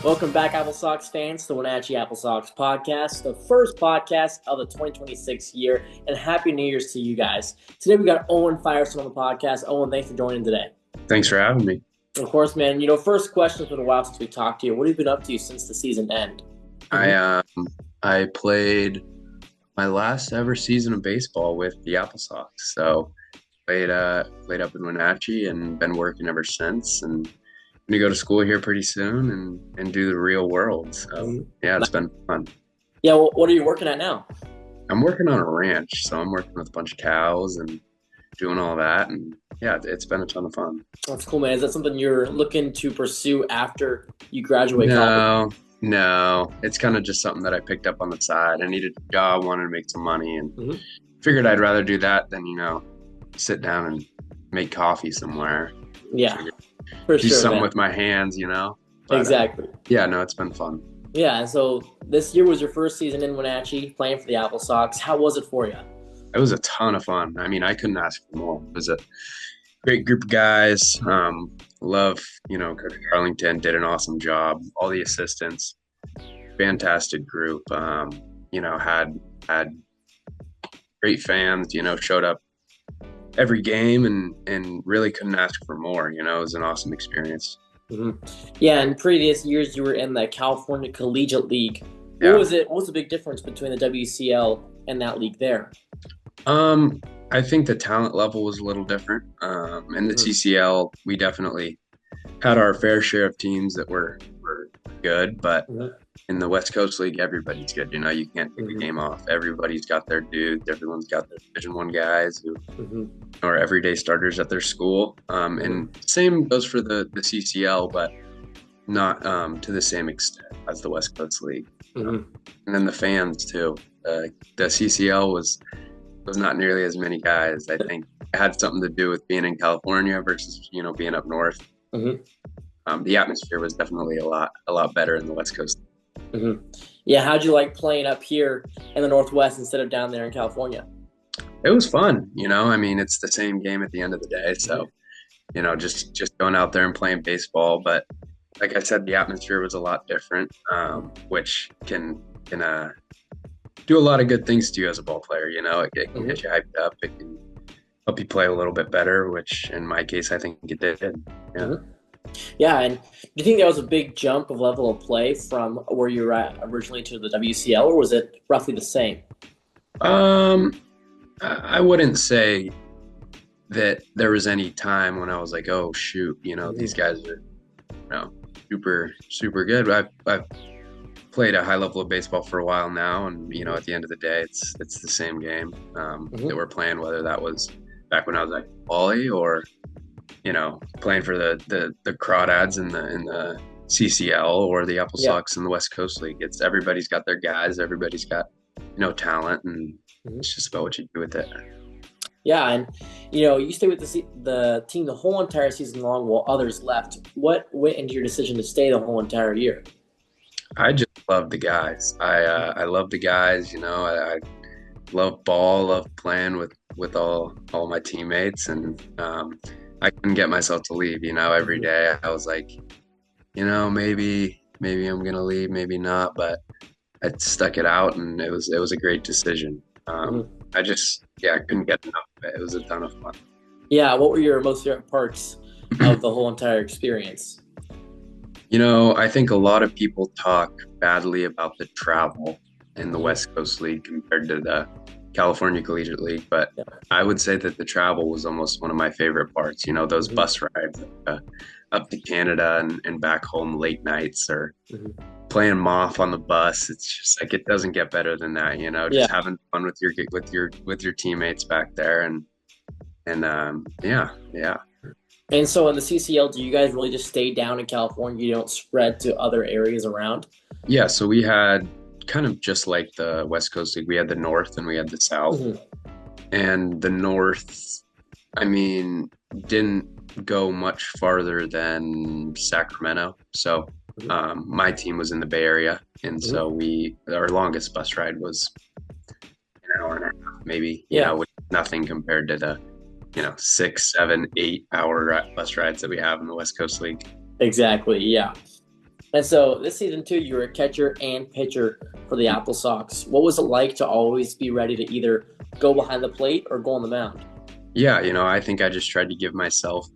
Welcome back, AppleSox fans, to the Wenatchee AppleSox Podcast, the first podcast of the 2026 year, and Happy New Year's to you guys. Today we got Owen Firestone on the podcast. Owen, thanks for joining today. Thanks for having me. Of course, man. First question, it's been a while since we talked to you. What have you been up to since the season end? I played my last ever season of baseball with the AppleSox. So played up in Wenatchee and been working ever since. And I'm going to go to school here pretty soon and do the real world. So yeah, it's been fun. Yeah, well, what are you working at now? I'm working on a ranch, so I'm working with a bunch of cows and doing all that. And yeah, it's been a ton of fun. That's cool, man. Is that something you're looking to pursue after you graduate college? No, it's kind of just something that I picked up on the side. I needed a job, wanted to make some money, and figured I'd rather do that than, sit down and make coffee somewhere. Yeah, for do sure, something man. with my hands, But, Exactly. yeah, no, it's been fun. Yeah, so this year was your first season in Wenatchee, playing for the AppleSox. How was it for you? It was a ton of fun. I mean, I couldn't ask for more. It was a great group of guys. Love, Coach Carlington did an awesome job. All the assistants, fantastic group. Had great fans. Showed up every game and really couldn't ask for more. It was an awesome experience. Yeah, in previous years you were in the California Collegiate League. What was it? What's the big difference between the WCL and that league there? I think the talent level was a little different. In the CCL, we definitely had our fair share of teams that were good, but in the West Coast League, everybody's good. You can't take a game off. Everybody's got their dudes. Everyone's got their Division I guys who are everyday starters at their school. And same goes for the CCL, but not to the same extent as the West Coast League. And then the fans too. The CCL was not nearly as many guys. I think it had something to do with being in California versus being up north. The atmosphere was definitely a lot better in the West Coast. Yeah, how'd you like playing up here in the Northwest instead of down there in California? It was fun. It's the same game at the end of the day. So, just going out there and playing baseball. But like I said, the atmosphere was a lot different, which can do a lot of good things to you as a ball player. It can get you hyped up. It can help you play a little bit better, which in my case, I think it did. Yeah. Yeah, and do you think that was a big jump of level of play from where you were at originally to the WCL, or was it roughly the same? I wouldn't say that there was any time when I was like, oh shoot, these guys are, super, super good. I've played a high level of baseball for a while now, and at the end of the day, it's the same game that we're playing, whether that was back when I was at Wally or playing for the Crawdads in the CCL or the AppleSox in the West Coast League. It's everybody's got their guys, everybody's got talent, and it's just about what you do with it. Yeah, and you stayed with the team the whole entire season long while others left. What went into your decision to stay the whole entire year? I just love the guys. I love the guys. I love ball, love playing with all my teammates, and I couldn't get myself to leave. Every day I was like, maybe I'm gonna leave, maybe not, but I stuck it out, and it was a great decision. I couldn't get enough of it. It was a ton of fun. Yeah, what were your most favorite parts of the whole entire experience? I think a lot of people talk badly about the travel in the West Coast League compared to the California Collegiate League, but I would say that the travel was almost one of my favorite parts. Those bus rides up to Canada and back home late nights, or playing Moth on the bus. It's just like, it doesn't get better than that. Just having fun with your teammates back there, and yeah. And so in the CCL, do you guys really just stay down in California? You don't spread to other areas around? Yeah, so we had kind of just like the West Coast League. We had the North and we had the South. And the North, didn't go much farther than Sacramento. So my team was in the Bay Area. And so our longest bus ride was an hour and a half, maybe, with nothing compared to the 6, 7, 8 hour bus rides that we have in the West Coast League. Exactly. Yeah. And so this season too, you were a catcher and pitcher for the AppleSox. What was it like to always be ready to either go behind the plate or go on the mound? Yeah, I think I just tried to give myself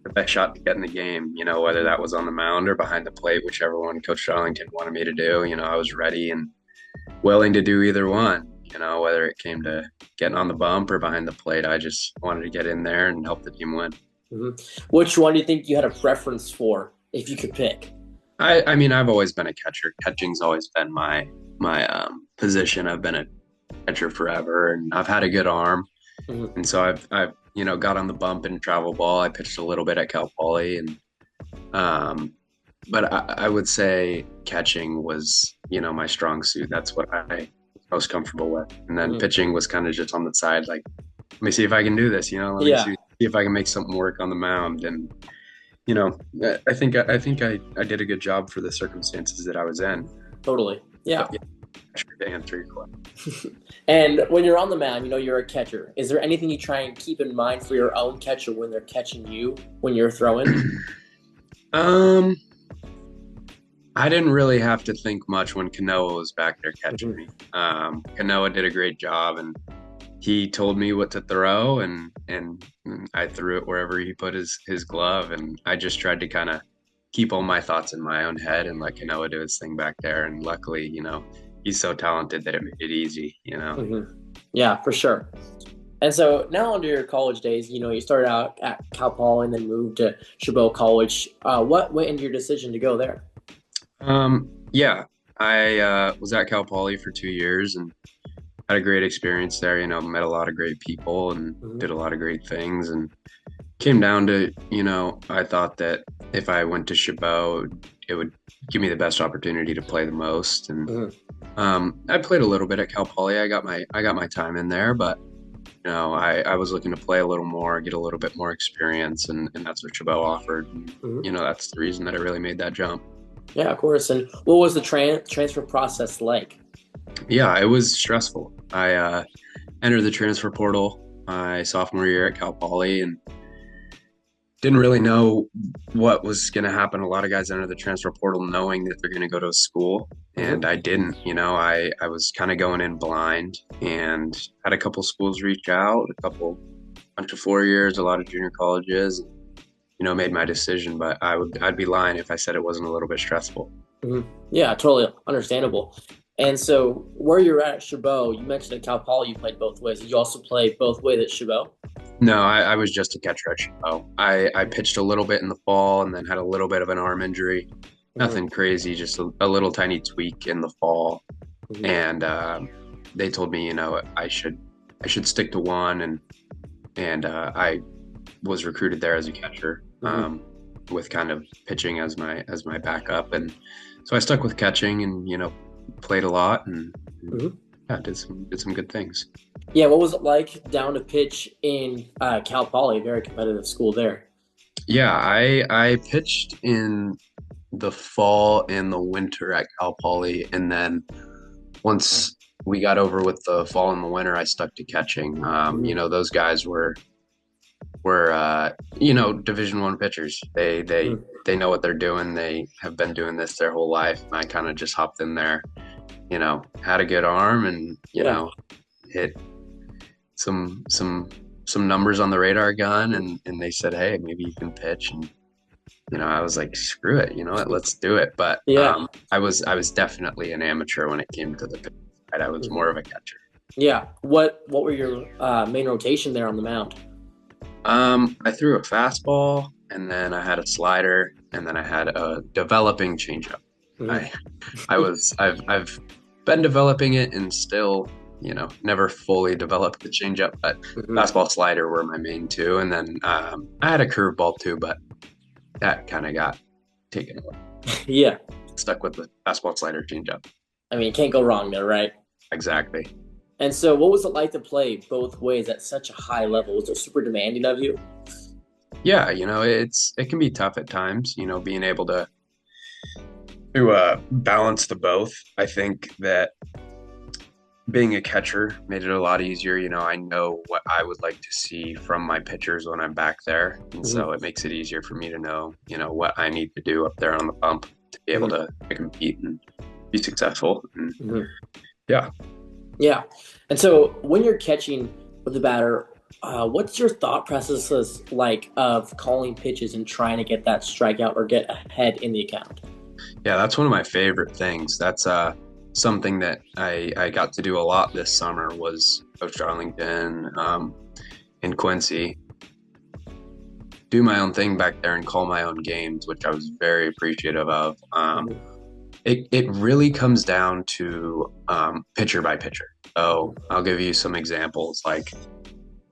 the best shot to get in the game, whether that was on the mound or behind the plate, whichever one Coach Darlington wanted me to do. I was ready and willing to do either one, whether it came to getting on the bump or behind the plate. I just wanted to get in there and help the team win. Which one do you think you had a preference for if you could pick? I mean, I've always been a catcher. Catching's always been my position. I've been a catcher forever, and I've had a good arm. And so I've got on the bump in travel ball. I pitched a little bit at Cal Poly, and but I would say catching was my strong suit. That's what I was most comfortable with. And then pitching was kind of just on the side, like, let me see if I can do this. Let me see if I can make something work on the mound. And I think I did a good job for the circumstances that I was in. Totally. Yeah. To answer your question. And when you're on the mound, you're a catcher. Is there anything you try and keep in mind for your own catcher when they're catching you when you're throwing? I didn't really have to think much when Kanoa was back there catching me. Kanoa did a great job, and he told me what to throw, and I threw it wherever he put his glove, and I just tried to kind of keep all my thoughts in my own head and let Kanoa do his thing back there. And luckily, he's so talented that it made it easy, Yeah, for sure. And so now into your college days, you started out at Cal Poly and then moved to Chabot College. What went into your decision to go there? Yeah, I was at Cal Poly for 2 years and had a great experience there. Met a lot of great people and did a lot of great things, and came down to, I thought that if I went to Chabot, it would give me the best opportunity to play the most. And I played a little bit at Cal Poly. I got my time in there, but I was looking to play a little more, get a little bit more experience, and that's what Chabot offered. That's the reason that I really made that jump. Yeah, of course. And what was the transfer process like? Yeah, it was stressful. I entered the transfer portal my sophomore year at Cal Poly and didn't really know what was going to happen. A lot of guys enter the transfer portal knowing that they're going to go to a school, and I didn't. I was kind of going in blind, and had a couple schools reach out, bunch of 4 years, a lot of junior colleges, made my decision. But I'd be lying if I said it wasn't a little bit stressful. Yeah, totally understandable. And so where you're at Chabot, you mentioned at Cal Poly you played both ways. Did you also play both ways at Chabot? No, I was just a catcher at Chabot. I pitched a little bit in the fall and then had a little bit of an arm injury. Nothing crazy, just a little tiny tweak in the fall. And they told me, I should stick to one, and I was recruited there as a catcher with kind of pitching as my backup. And so I stuck with catching and, played a lot and did some good things. Yeah, what was it like down to pitch in Cal Poly, very competitive school there? Yeah, I pitched in the fall and the winter at Cal Poly, and then once we got over with the fall and the winter, I stuck to catching. Those guys were Division I pitchers. They know what they're doing. They have been doing this their whole life. And I kind of just hopped in there, had a good arm and, hit some numbers on the radar gun, and they said, hey, maybe you can pitch. And, I was like, screw it, let's do it. But I was definitely an amateur when it came to the pitch side. I was more of a catcher. Yeah. What were your main rotation there on the mound? I threw a fastball, and then I had a slider, and then I had a developing changeup. I've been developing it and still, never fully developed the changeup, but fastball, slider were my main two. And then I had a curveball too, but that kind of got taken away. Yeah. Stuck with the fastball, slider, changeup. I mean, can't go wrong there, right? Exactly. And so what was it like to play both ways at such a high level? Was it super demanding of you? Yeah, it can be tough at times, being able to balance the both. I think that being a catcher made it a lot easier. I know what I would like to see from my pitchers when I'm back there. And so it makes it easier for me to know, what I need to do up there on the bump to be able to compete and be successful. And, yeah. Yeah. And so when you're catching with the batter, what's your thought process like of calling pitches and trying to get that strikeout or get ahead in the account? Yeah, that's one of my favorite things. That's something that I got to do a lot this summer was Coach Darlington and Quincy do my own thing back there and call my own games, which I was very appreciative of. It really comes down to pitcher by pitcher. So I'll give you some examples. Like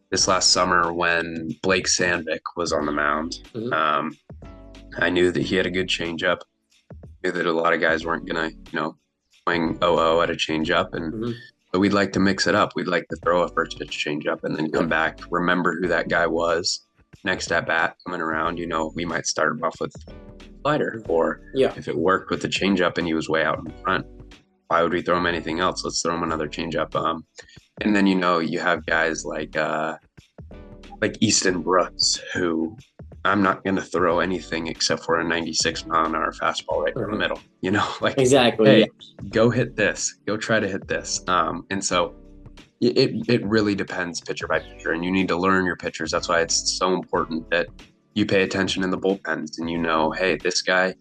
this last summer when Blake Sandvik was on the mound, I knew that he had a good changeup. Knew that a lot of guys weren't gonna, swing 0-0 at a changeup, and but we'd like to mix it up. We'd like to throw a first pitch changeup and then come back, remember who that guy was. Next at bat coming around, we might start him off with slider, or if it worked with the changeup and he was way out in front, why would we throw him anything else? Let's throw him another changeup. And then you have guys like Easton Brooks, who I'm not going to throw anything except for a 96-mile-an-hour fastball right in the middle. Exactly. Hey, go hit this. Go try to hit this. And so it really depends pitcher by pitcher, and you need to learn your pitchers. That's why it's so important that you pay attention in the bullpens and hey, this guy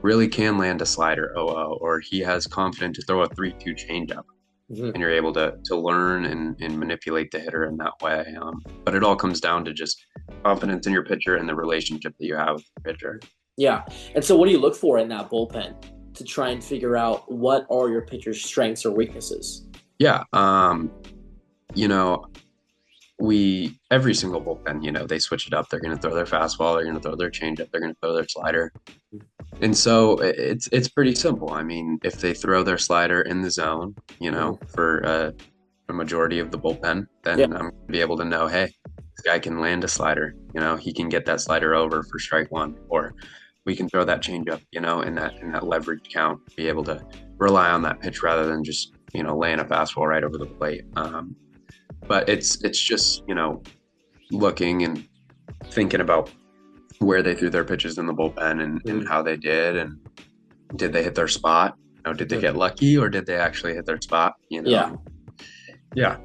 really can land a slider 0-0, or he has confidence to throw a 3-2 changeup. And you're able to learn and manipulate the hitter in that way. But it all comes down to just confidence in your pitcher and the relationship that you have with the pitcher. Yeah. And so what do you look for in that bullpen to try and figure out what are your pitcher's strengths or weaknesses? Yeah. Every single bullpen, they switch it up. They're going to throw their fastball. They're going to throw their changeup. They're going to throw their slider. And so it's pretty simple. I mean, if they throw their slider in the zone, for a majority of the bullpen, then I'm going to be able to know, hey, this guy can land a slider. He can get that slider over for strike one, or we can throw that changeup, in that leverage count, be able to rely on that pitch rather than just, laying a fastball right over the plate. But it's just, looking and thinking about where they threw their pitches in the bullpen and how they did, and did they hit their spot? Did they get lucky, or did they actually hit their spot? Yeah.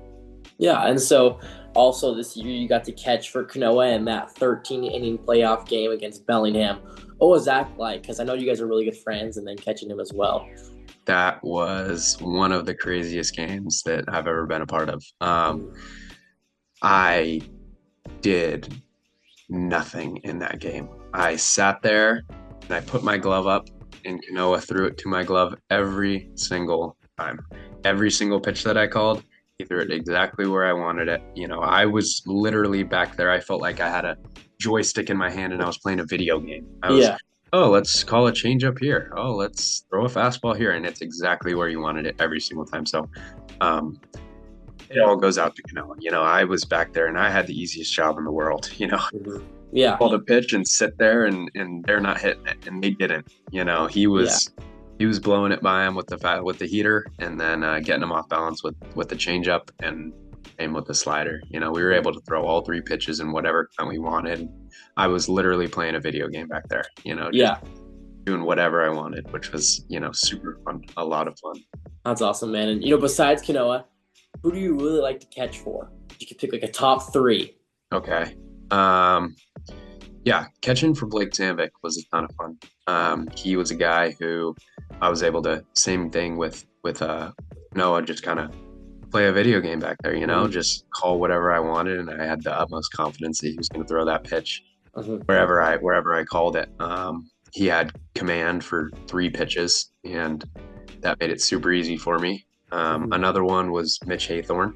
And so also this year you got to catch for Kanoa in that 13-inning playoff game against Bellingham. What was that like? Because I know you guys are really good friends, and then catching him as well. That was one of the craziest games that I've ever been a part of. I did nothing in that game. I sat there and I put my glove up, and Kanoa threw it to my glove every single time. Every single pitch that I called, he threw it exactly where I wanted it. I was literally back there. I felt like I had a joystick in my hand and I was playing a video game. Oh, let's call a changeup here. Oh, let's throw a fastball here. And it's exactly where you wanted it every single time. So it all goes out to Kanoa. I was back there and I had the easiest job in the world, Call the pitch and sit there and they're not hitting it, and they didn't. He was blowing it by him with the heater, and then getting him off balance with the changeup, and same with the slider. We were able to throw all three pitches in whatever time we wanted. I was literally playing a video game back there, doing whatever I wanted, which was, super fun, a lot of fun. That's awesome, man. And, besides Kanoa, who do you really like to catch for? You could pick like a top three. Okay. Catching for Blake Sandvik was a ton of fun. He was a guy who I was able to, same thing with Noah, just kind of play a video game back there, just call whatever I wanted, and I had the utmost confidence that he was going to throw that pitch wherever I called it. He had command for 3 pitches, and that made it super easy for me. Another one was Mitch Haythorne.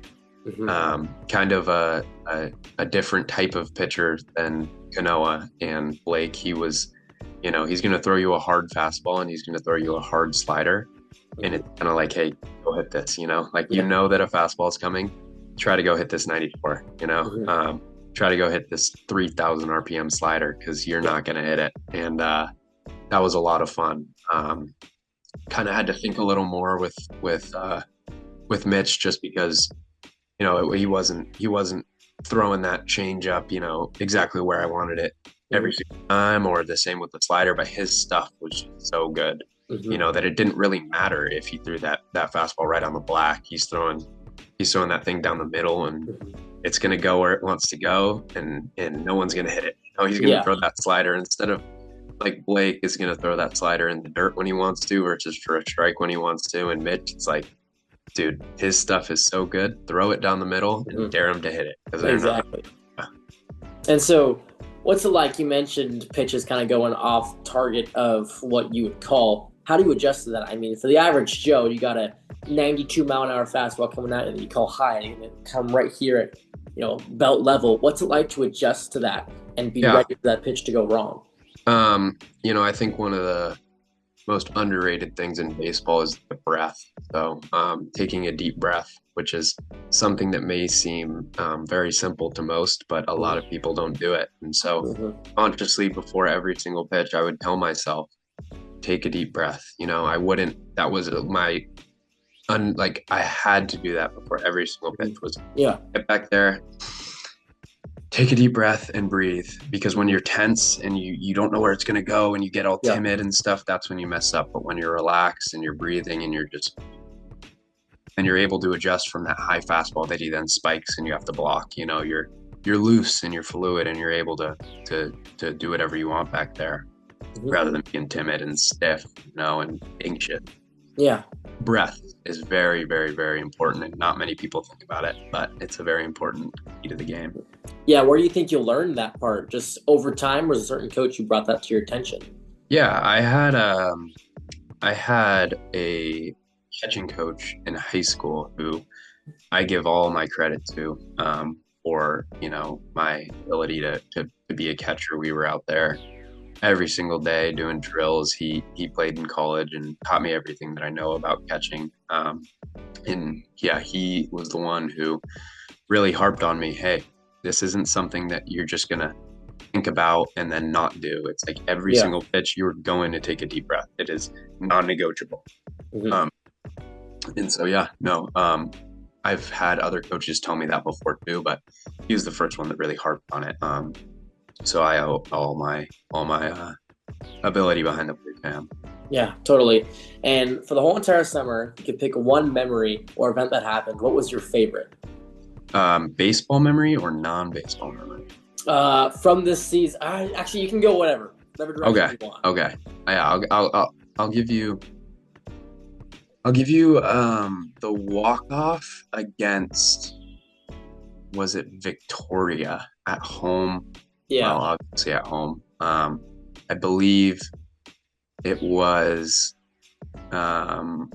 Kind of a different type of pitcher than Kanoa and Blake. He was, he's going to throw you a hard fastball and he's going to throw you a hard slider. And it's kind of like, hey, go hit this, that a fastball is coming. Try to go hit this 94, try to go hit this 3,000 RPM slider, because you're not going to hit it. And that was a lot of fun. Kind of had to think a little more with Mitch, just because he wasn't throwing that change up, exactly where I wanted it every single time, or the same with the slider, but his stuff was just so good, that it didn't really matter if he threw that fastball right on the black. He's throwing that thing down the middle, and it's going to go where it wants to go, and no one's going to hit it. He's going to throw that slider instead of like Blake is going to throw that slider in the dirt when he wants to, versus for a strike when he wants to. And Mitch, it's like, dude, his stuff is so good. Throw it down the middle and dare him to hit it. Exactly. And so what's it like? You mentioned pitches kind of going off target of what you would call. How do you adjust to that? I mean, for the average Joe, you got a 92-mile-an-hour fastball coming out that you call high, and it come right here at belt level. What's it like to adjust to that and be ready for that pitch to go wrong? I think one of the most underrated things in baseball is the breath. So taking a deep breath, which is something that may seem very simple to most, but a lot of people don't do it. And so consciously before every single pitch, I would tell myself, take a deep breath. That was I had to do that before every single pitch was get back there, take a deep breath and breathe, because when you're tense and you don't know where it's going to go and you get all timid and stuff, that's when you mess up. But when you're relaxed and you're breathing and you're able to adjust from that high fastball that he then spikes and you have to block, you're loose and you're fluid and you're able to do whatever you want back there rather than being timid and stiff, and anxious. Yeah. Breath is very, very, very important, and not many people think about it, but it's a very important key to the game. Yeah, where do you think you'll learn that part? Just over time, or was a certain coach who brought that to your attention? Yeah, I had a catching coach in high school who I give all my credit to for my ability to be a catcher. We were out there every single day doing drills. He played in college and taught me everything that I know about catching. He was the one who really harped on me, hey, this isn't something that you're just going to think about and then not do. It's like every single pitch, you're going to take a deep breath. It is non-negotiable. And so, I've had other coaches tell me that before too, but he was the first one that really harped on it. So I owe all my ability behind the plate to him. Yeah, totally. And for the whole entire summer, you could pick one memory or event that happened. What was your favorite? Baseball memory or non-baseball memory? From this season, actually, you can go whatever direction you want. Okay. Yeah, I'll give you the walk-off against, was it Victoria at home? Yeah. Well, obviously at home. I believe it was KP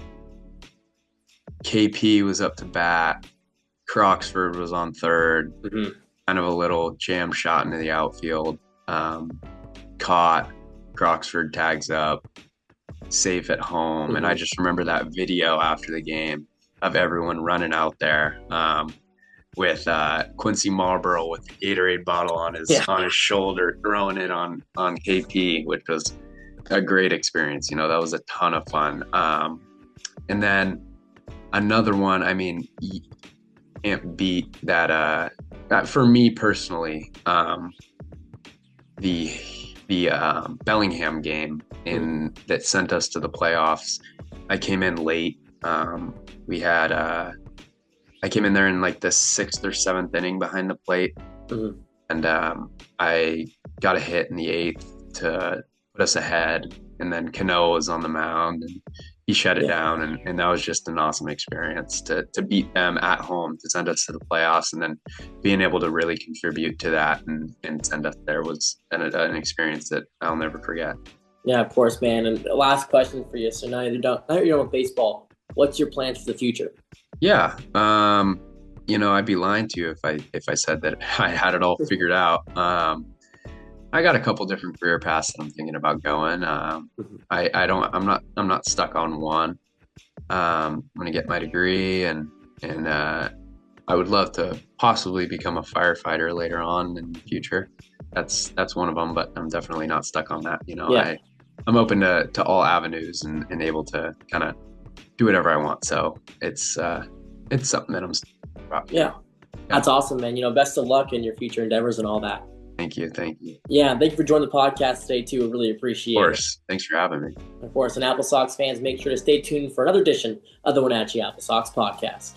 was up to bat. Croxford was on third. Kind of a little jam shot into the outfield. Caught. Croxford tags up. Safe at home. And I just remember that video after the game of everyone running out there with Quincy Marlborough with the Gatorade bottle on his shoulder, throwing it on KP, which was a great experience. That was a ton of fun. And then another one, I mean, you can't beat that. For me personally, the Bellingham game that sent us to the playoffs. I came in late. I came in there in like the 6th or 7th inning behind the plate, and I got a hit in the 8th to put us ahead. And then Cano was on the mound, and he shut it down, and that was just an awesome experience to beat them at home, to send us to the playoffs, and then being able to really contribute to that and send us there was an experience that I'll never forget. Yeah, of course, man. And last question for you. So now you're done with baseball. What's your plans for the future? Yeah. I'd be lying to you if I said that I had it all figured out. I got a couple different career paths that I'm thinking about going. I'm not stuck on one. I'm going to get my degree and I would love to possibly become a firefighter later on in the future. That's one of them, but I'm definitely not stuck on that. I'm open to all avenues and able to kind of do whatever I want. So it's something that I'm about. Yeah. That's awesome, man. Best of luck in your future endeavors and all that. Thank you. Thank you. Yeah, thank you for joining the podcast today, too. I really appreciate it. Of course. Thanks for having me. Of course, and AppleSox fans, make sure to stay tuned for another edition of the Wenatchee AppleSox Podcast.